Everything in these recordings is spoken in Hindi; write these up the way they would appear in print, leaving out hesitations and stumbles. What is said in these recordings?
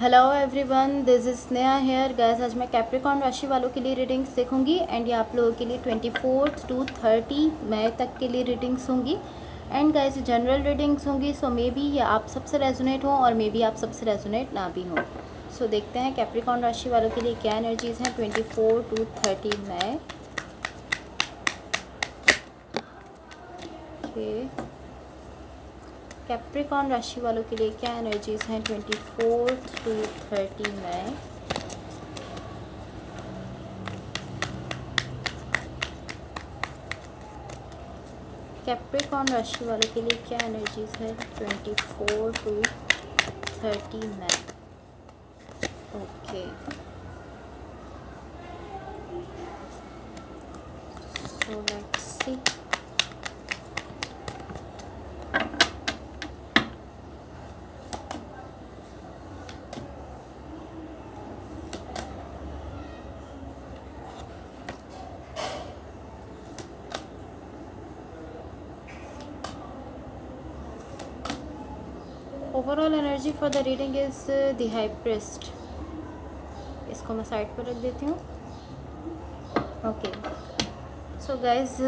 Hello everyone, this is Sneha here. Guys, आज मैं कैप्रिकॉर्न राशि वालों के लिए रीडिंग्स देखूंगी एंड ये आप लोगों के लिए 24 to 30 मई तक के लिए रीडिंग्स होंगी। एंड गाइस, जनरल रीडिंग्स होंगी, सो मे बी ये आप सबसे रेजोनेट हो और मे बी आप सबसे रेजोनेट ना भी हो। सो देखते हैं कैप्रिकॉर्न राशि वालों के लिए क्या एनर्जीज़ हैं 24 to 30 मई। कैप्रिकॉर्न राशि वालों के लिए क्या एनर्जीज़ हैं 24 to 30 मई। कैप्रिकॉर्न राशि वालों के लिए क्या एनर्जीज़ है 24 to 30 मई। Okay, so let's see. Overall energy for the reading is the high priest. इसको मैं साइड पर रख देती हूँ। Okay, so guys,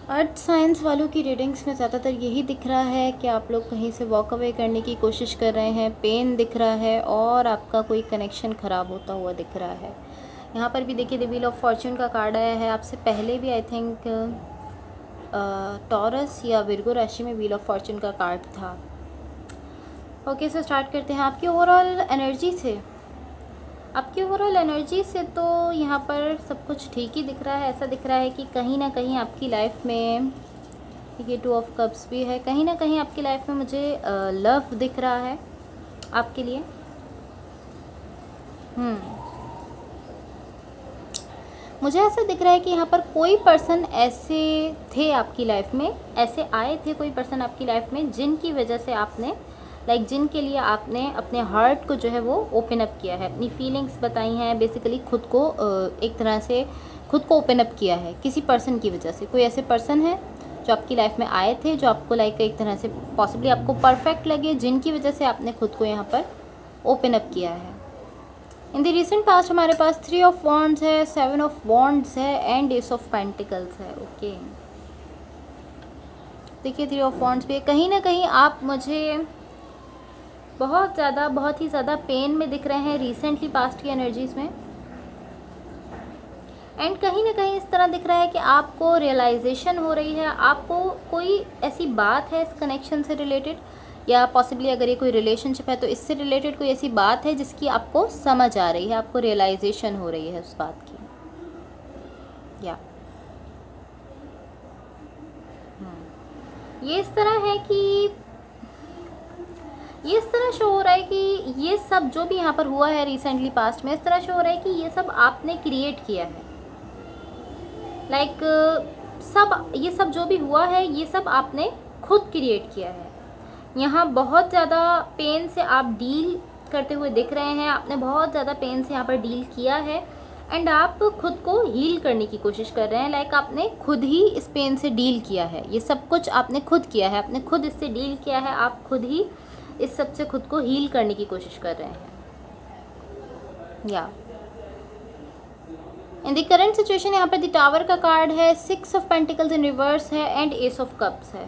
earth signs वालों की रीडिंग्स में ज़्यादातर यही दिख रहा है कि आप लोग कहीं से वॉक अवे करने की कोशिश कर रहे हैं, पेन दिख रहा है और आपका कोई कनेक्शन ख़राब होता हुआ दिख रहा है। यहाँ पर भी देखिए द व्हील ऑफ फॉर्च्यून का कार्ड आया है। आपसे पहले भी आई थिंक टॉरस या विर्गो राशि में व्हील ऑफ फॉर्च्यून का कार्ड था। ओके, सो स्टार्ट करते हैं आपकी ओवरऑल एनर्जी से। तो यहाँ पर सब कुछ ठीक ही दिख रहा है। ऐसा दिख रहा है कि कहीं ना कहीं आपकी लाइफ में, ये 2 ऑफ कप्स भी है, कहीं ना कहीं आपकी लाइफ में मुझे लव दिख रहा है आपके लिए। मुझे ऐसा दिख रहा है कि यहाँ पर कोई पर्सन ऐसे थे आपकी लाइफ में, ऐसे आए थे कोई पर्सन आपकी लाइफ में जिनकी वजह से आपने जिनके लिए आपने अपने हार्ट को जो है वो ओपन अप किया है, अपनी फीलिंग्स बताई हैं, बेसिकली खुद को एक तरह से खुद को ओपन अप किया है किसी पर्सन की वजह से। कोई ऐसे पर्सन है जो आपकी लाइफ में आए थे, जो आपको एक तरह से पॉसिबली आपको परफेक्ट लगे, जिनकी वजह से आपने खुद को यहाँ पर ओपन अप किया है। इन द रिसेंट पास्ट हमारे पास 3 ऑफ वॉन्ड्स है, 7 ऑफ वॉन्ड्स है एंड एस ऑफ पेंटिकल्स है। ओके, देखिए 3 ऑफ वॉन्ड्स भी है। कहीं ना कहीं आप मुझे बहुत ही ज़्यादा पेन में दिख रहे हैं रिसेंटली पास्ट की एनर्जीज़ में। एंड कहीं ना कहीं इस तरह दिख रहा है कि आपको रियलाइजेशन हो रही है, आपको कोई ऐसी बात है इस कनेक्शन से रिलेटेड, या पॉसिबली अगर ये कोई रिलेशनशिप है तो इससे रिलेटेड कोई ऐसी बात है जिसकी आपको समझ आ रही है, आपको रियलाइजेशन हो रही है उस बात की। या ये इस तरह है कि ये इस तरह शो हो रहा है कि ये सब जो भी यहाँ पर हुआ है रिसेंटली पास्ट में, इस तरह शो हो रहा है कि ये सब आपने क्रिएट किया है। ये सब जो भी हुआ है ये सब आपने खुद क्रिएट किया है। यहाँ बहुत ज़्यादा पेन से आप डील करते हुए दिख रहे हैं, आपने बहुत ज़्यादा पेन से यहाँ पर डील किया है एंड आप खुद को हील करने की कोशिश कर रहे हैं। आपने खुद ही इस पेन से डील किया है, ये सब कुछ आपने खुद किया है, आपने खुद इससे डील किया है, आप खुद ही इस सब से खुद को हील करने की कोशिश कर रहे हैं। या इन द करंट सिचुएशन यहाँ पर द टावर का कार्ड है, 6 ऑफ पेंटिकल्स इन रिवर्स है एंड एस ऑफ कप्स है।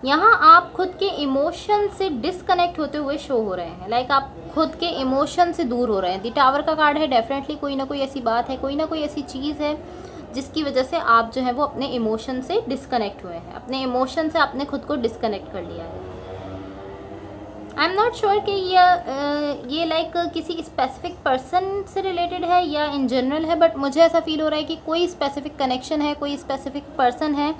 यहाँ आप खुद के इमोशन से डिस्कनेक्ट होते हुए शो हो रहे हैं। आप खुद के इमोशन से दूर हो रहे हैं। द टावर का कार्ड है, डेफिनेटली कोई ना कोई ऐसी बात है, कोई ना कोई ऐसी चीज़ है जिसकी वजह से आप जो है वो अपने इमोशन से डिस्कनेक्ट हुए हैं, अपने इमोशन से आपने खुद को डिस्कनेक्ट कर लिया है। आई एम नॉट श्योर कि ये किसी स्पेसिफिक पर्सन से रिलेटेड है या इन जनरल है, बट मुझे ऐसा फील हो रहा है कि कोई स्पेसिफिक कनेक्शन है, कोई स्पेसिफिक पर्सन है,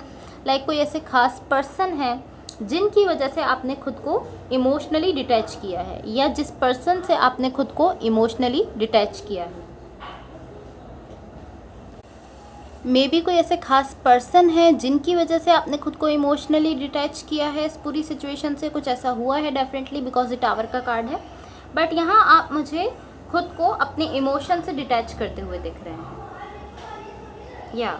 कोई ऐसे खास पर्सन है जिनकी वजह से आपने खुद को इमोशनली डिटैच किया है, या जिस पर्सन से आपने खुद को इमोशनली डिटैच किया है। मे बी कोई ऐसे खास पर्सन है जिनकी वजह से आपने खुद को इमोशनली डिटैच किया है इस पूरी सिचुएशन से। कुछ ऐसा हुआ है डेफिनेटली, बिकॉज द टावर का कार्ड है। बट यहाँ आप मुझे खुद को अपने इमोशन से डिटैच करते हुए दिख रहे हैं। या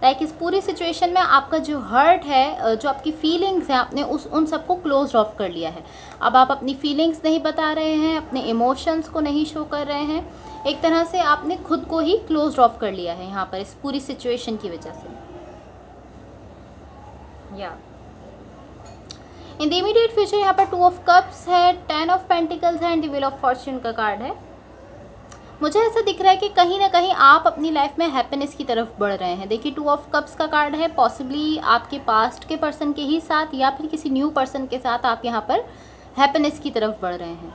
लाइक इस पूरी सिचुएशन में आपका जो हर्ट है, जो आपकी फीलिंग्स हैं, आपने उन सबको क्लोज ऑफ कर लिया है। अब आप अपनी फीलिंग्स नहीं बता रहे हैं, अपने इमोशंस को नहीं शो कर रहे हैं, एक तरह से आपने खुद को ही क्लोज ऑफ कर लिया है यहाँ पर इस पूरी सिचुएशन की वजह से। या इन द इमीडिएट फ्यूचर यहाँ पर 2 ऑफ कप्स है, 10 ऑफ पेंटिकल्स है and the wheel of Fortune का कार्ड है। मुझे ऐसा दिख रहा है कि कहीं ना कहीं आप अपनी लाइफ में हैप्पीनेस की तरफ बढ़ रहे हैं। देखिए 2 ऑफ कप्स का कार्ड है, पॉसिबली आपके पास्ट के पर्सन के ही साथ या फिर किसी न्यू पर्सन के साथ आप यहाँ पर हैप्पीनेस की तरफ बढ़ रहे हैं।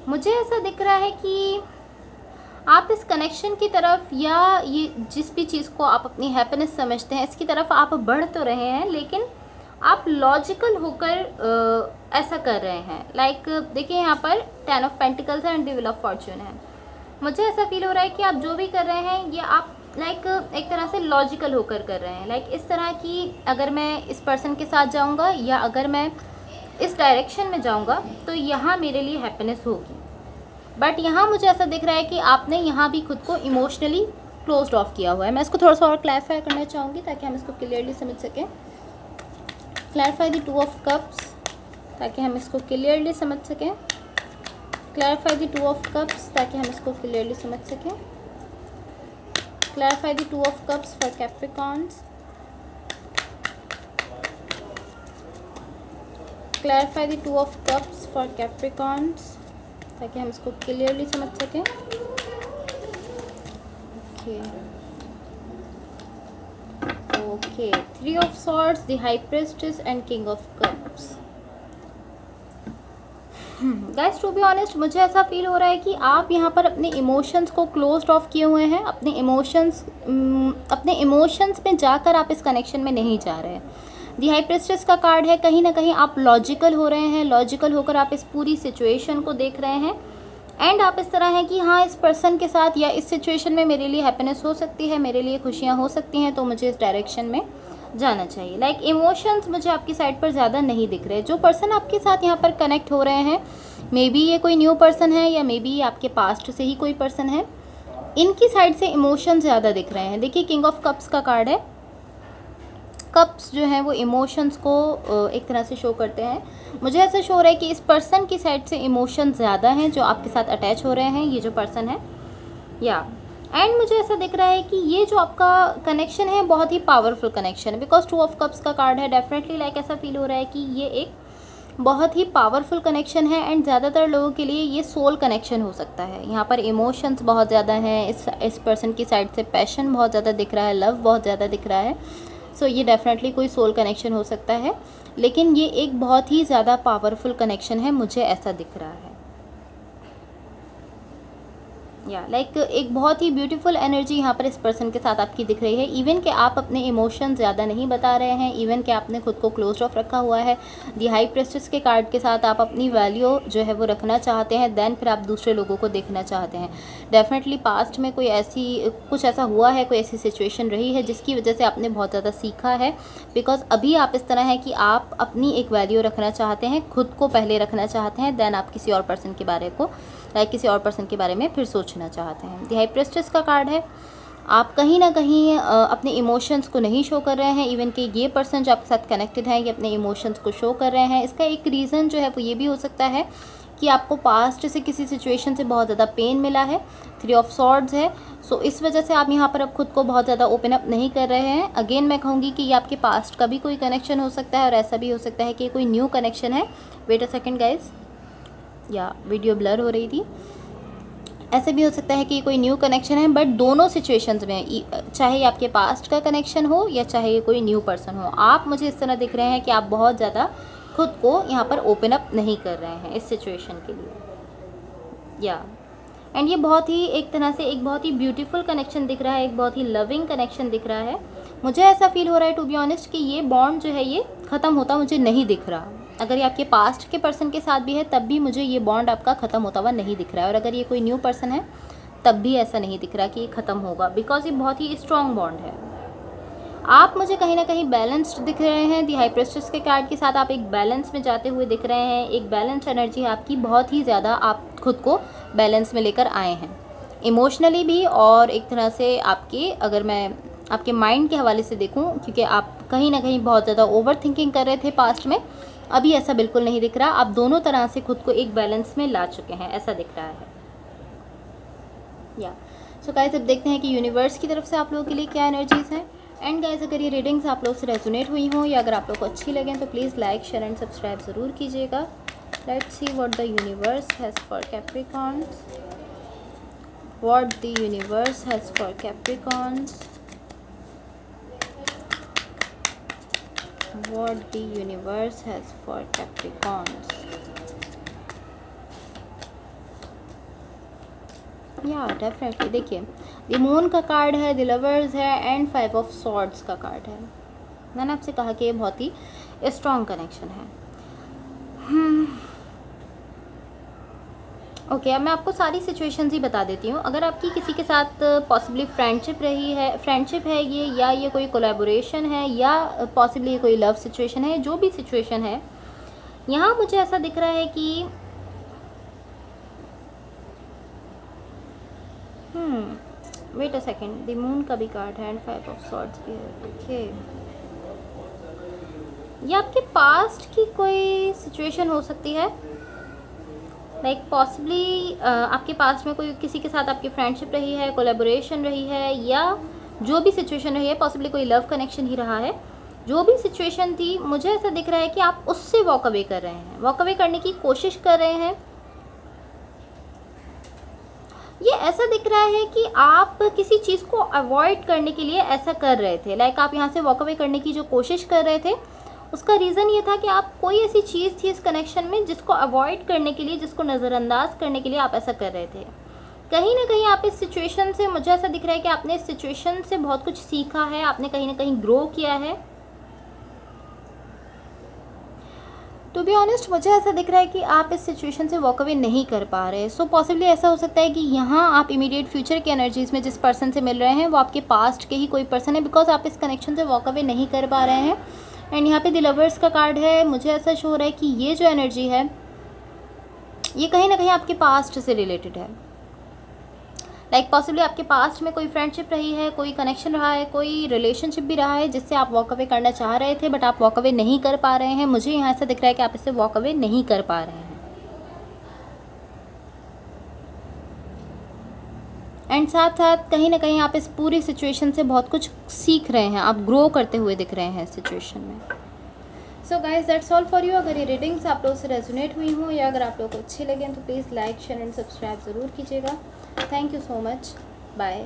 मुझे ऐसा दिख रहा है कि आप इस कनेक्शन की तरफ या ये जिस भी चीज़ को आप अपनी हैप्पीनेस समझते हैं इसकी तरफ आप बढ़ तो रहे हैं, लेकिन आप लॉजिकल होकर ऐसा कर रहे हैं। लाइक देखिए यहाँ पर 10 ऑफ पेंटिकल्स है and the wheel of Fortune है। मुझे ऐसा फील हो रहा है कि आप जो भी कर रहे हैं ये आप लाइक एक तरह से लॉजिकल होकर कर रहे हैं। लाइक इस तरह की अगर मैं इस पर्सन के साथ जाऊँगा या अगर मैं इस डायरेक्शन में जाऊँगा तो यहाँ मेरे लिए हैप्पीनेस होगी। बट यहाँ मुझे ऐसा दिख रहा है कि आपने यहाँ भी खुद को इमोशनली क्लोज्ड ऑफ किया हुआ है। मैं इसको थोड़ा सा और क्लैरिफाई करना चाहूँगी ताकि हम इसको क्लियरली समझ सकें। क्लैरिफाई द 2 ऑफ कप्स ताकि हम इसको क्लियरली समझ सकें। क्लैरिफाई द 2 ऑफ कप्स ताकि हम इसको क्लियरली समझ सकें। Clarify the 2 of cups for Capricorns. Clarify the 2 of cups for Capricorns ताकि हम इसको क्लियरली समझ सकें। Okay 3 of swords, the high priestess and king of cups. Guys to be honest मुझे ऐसा फील हो रहा है कि आप यहाँ पर अपने इमोशंस को क्लोज्ड ऑफ किए हुए हैं। अपने इमोशंस में जाकर आप इस कनेक्शन में नहीं जा रहे हैं। दी हाई प्रीस्टेस का कार्ड है, कहीं ना कहीं आप लॉजिकल हो रहे हैं। लॉजिकल होकर आप इस पूरी सिचुएशन को देख रहे हैं एंड आप इस तरह हैं कि हाँ इस पर्सन के साथ या इस सिचुएशन में मेरे लिए हैप्पीनेस हो सकती है, मेरे लिए खुशियाँ हो सकती हैं, तो मुझे इस डायरेक्शन में जाना चाहिए। लाइक इमोशंस मुझे आपकी साइड पर ज़्यादा नहीं दिख रहे। जो पर्सन आपके साथ यहाँ पर कनेक्ट हो रहे हैं, मे बी ये कोई न्यू पर्सन है या मे बी आपके पास्ट से ही कोई पर्सन है, इनकी साइड से इमोशन ज़्यादा दिख रहे हैं। देखिए किंग ऑफ कप्स का कार्ड है। कप्स जो हैं वो इमोशंस को एक तरह से शो करते हैं। मुझे ऐसा शो हो रहा है कि इस पर्सन की साइड से इमोशन ज़्यादा हैं जो आपके साथ अटैच हो रहे हैं, ये जो पर्सन है। या एंड मुझे ऐसा दिख रहा है कि ये जो आपका कनेक्शन है बहुत ही पावरफुल कनेक्शन है, बिकॉज 2 ऑफ कप्स का कार्ड है। डेफिनेटली लाइक ऐसा फील हो रहा है कि ये एक बहुत ही पावरफुल कनेक्शन है एंड ज़्यादातर लोगों के लिए ये सोल कनेक्शन हो सकता है। यहाँ पर इमोशंस बहुत ज़्यादा हैं, इस पर्सन की साइड से पैशन बहुत ज़्यादा दिख रहा है, लव बहुत ज़्यादा दिख रहा है। सो ये डेफिनेटली कोई सोल कनेक्शन हो सकता है, लेकिन ये एक बहुत ही ज़्यादा पावरफुल कनेक्शन है, मुझे ऐसा दिख रहा है। या लाइक एक बहुत ही ब्यूटीफुल एनर्जी यहाँ पर इस पर्सन के साथ आपकी दिख रही है। इवन कि आप अपने इमोशन ज़्यादा नहीं बता रहे हैं, इवन कि आपने खुद को क्लोज ऑफ रखा हुआ है। दी हाई प्रेस्टिस के कार्ड के साथ आप अपनी वैल्यू जो है वो रखना चाहते हैं, देन फिर आप दूसरे लोगों को देखना चाहते हैं। डेफिनेटली पास्ट में कुछ ऐसा हुआ है, कोई ऐसी सिचुएशन रही है जिसकी वजह से आपने बहुत ज़्यादा सीखा है। बिकॉज अभी आप इस तरह है कि आप अपनी एक वैल्यू रखना चाहते हैं, खुद को पहले रखना चाहते हैं, देन आप किसी और पर्सन के बारे को किसी और पर्सन के बारे में फिर सोचना चाहते हैं। दी हाई प्रेस्टिस का कार्ड है। आप कहीं ना कहीं अपने इमोशंस को नहीं शो कर रहे हैं। इवन कि ये पर्सन जो आपके साथ कनेक्टेड है ये अपने इमोशंस को शो कर रहे हैं। इसका एक रीज़न जो है वो ये भी हो सकता है कि आपको पास्ट से किसी सिचुएशन से बहुत ज़्यादा पेन मिला है। 3 ऑफ सॉर्ड्स है। सो इस वजह से आप यहाँ पर अब खुद को बहुत ज़्यादा ओपन अप नहीं कर रहे हैं। अगेन मैं कहूँगी कि ये आपके पास्ट का भी कोई कनेक्शन हो सकता है और ऐसा भी हो सकता है कि कोई न्यू कनेक्शन है। वेट अ सेकेंड गाइज, या वीडियो ब्लर हो रही थी। ऐसे भी हो सकता है कि कोई न्यू कनेक्शन है, बट दोनों सिचुएशंस में, चाहे आपके पास्ट का कनेक्शन हो या चाहे ये कोई न्यू पर्सन हो, आप मुझे इस तरह दिख रहे हैं कि आप बहुत ज़्यादा खुद को यहाँ पर ओपन अप नहीं कर रहे हैं इस सिचुएशन के लिए। या एंड ये बहुत ही एक तरह से एक बहुत ही ब्यूटीफुल कनेक्शन दिख रहा है, एक बहुत ही लविंग कनेक्शन दिख रहा है। मुझे ऐसा फील हो रहा है टू बी ऑनेस्ट कि ये बॉन्ड जो है ये ख़त्म होता मुझे नहीं दिख रहा। अगर ये आपके पास्ट के पर्सन के साथ भी है तब भी मुझे ये बॉन्ड आपका ख़त्म होता हुआ नहीं दिख रहा है, और अगर ये कोई न्यू पर्सन है तब भी ऐसा नहीं दिख रहा कि ये ख़त्म होगा, बिकॉज ये बहुत ही स्ट्रॉन्ग बॉन्ड है। आप मुझे कहीं ना कहीं बैलेंस्ड दिख रहे हैं। दी हाई प्रेस्टिस के कार्ड के साथ आप एक बैलेंस में जाते हुए दिख रहे हैं। एक बैलेंस एनर्जी है आपकी, बहुत ही ज़्यादा आप खुद को बैलेंस में लेकर आए हैं, इमोशनली भी और एक तरह से आपके, अगर मैं आपके माइंड के हवाले से देखूं, क्योंकि आप कहीं ना कहीं बहुत ज़्यादा ओवर थिंकिंग कर रहे थे पास्ट में, अभी ऐसा बिल्कुल नहीं दिख रहा। आप दोनों तरह से खुद को एक बैलेंस में ला चुके हैं, ऐसा दिख रहा है। या सो गाइस, अब देखते हैं कि यूनिवर्स की तरफ से आप लोगों के लिए क्या एनर्जीज़ हैं। एंड गाइस, अगर ये रीडिंग्स आप लोग से रेजोनेट हुई हों या अगर आप लोग को अच्छी लगें तो please like, share and subscribe ज़रूर कीजिएगा। Let's see what the universe has for Capricorns, what the universe has for Capricorns, what the universe has for Capricorns. या डेफिनेटली देखिए, द मून का कार्ड है, द लवर्स है एंड 5 ऑफ सॉर्ड्स का कार्ड है। मैंने आपसे कहा कि ये बहुत ही स्ट्रॉन्ग कनेक्शन है। ओके, अब मैं आपको सारी सिचुएशंस ही बता देती हूँ। अगर आपकी किसी के साथ पॉसिबली फ्रेंडशिप है ये, या ये कोई कोलैबोरेशन है, या पॉसिबली कोई लव सिचुएशन है, जो भी सिचुएशन है, यहाँ मुझे ऐसा दिख रहा है कि wait a second, the moon का भी कार्ड है एंड 5 ऑफ सॉर्ड्स भी है। ओके, ये आपके पास्ट की कोई सिचुएशन हो सकती है। लाइक पॉसिबली आपके पास्ट में कोई किसी के साथ आपकी फ्रेंडशिप रही है, कोलैबोरेशन रही है, या जो भी सिचुएशन रही है, पॉसिबली कोई लव कनेक्शन ही रहा है। जो भी सिचुएशन थी, मुझे ऐसा दिख रहा है कि आप उससे वॉक अवे कर रहे हैं, वॉक अवे करने की कोशिश कर रहे हैं। ये ऐसा दिख रहा है कि आप किसी चीज़ को अवॉइड करने के लिए ऐसा कर रहे थे। लाइक आप यहाँ से वॉक अवे करने की जो कोशिश कर रहे थे, उसका रीज़न ये था कि आप कोई ऐसी चीज़ थी इस कनेक्शन में जिसको अवॉइड करने के लिए, जिसको नज़रअंदाज करने के लिए आप ऐसा कर रहे थे। कहीं ना कहीं आप इस सिचुएशन से, मुझे ऐसा दिख रहा है कि आपने इस सिचुएशन से बहुत कुछ सीखा है, आपने कहीं ना कहीं ग्रो किया है। टू बी ऑनेस्ट, मुझे ऐसा दिख रहा है कि आप इस सिचुएशन से वॉक अवे नहीं कर पा रहे। सो पॉसिबली ऐसा हो सकता है कि यहाँ आप इमीडिएट फ्यूचर की एनर्जीज़ में जिस पर्सन से मिल रहे हैं वो आपके पास्ट के ही कोई पर्सन है, बिकॉज आप इस कनेक्शन से वॉक अवे नहीं कर पा रहे हैं। एंड यहाँ पे द लवर्स का कार्ड है। मुझे ऐसा शो हो रहा है कि ये जो एनर्जी है, ये कहीं ना कहीं आपके पास्ट से रिलेटेड है। लाइक पॉसिबली आपके पास्ट में कोई फ्रेंडशिप रही है, कोई कनेक्शन रहा है, कोई रिलेशनशिप भी रहा है जिससे आप वॉक अवे करना चाह रहे थे, बट आप वॉक अवे नहीं कर पा रहे हैं। मुझे यहाँ ऐसा दिख रहा है कि आप इससे वॉक अवे नहीं कर पा रहे हैं। एंड साथ साथ कहीं ना कहीं आप इस पूरी सिचुएशन से बहुत कुछ सीख रहे हैं, आप ग्रो करते हुए दिख रहे हैं इस सिचुएशन में। So guys, that's all for you. अगर ये रीडिंग्स आप लोगों से रेजोनेट हुई हों या अगर आप लोगों को अच्छी लगें तो please like, share and subscribe ज़रूर कीजिएगा। Thank you so much. Bye.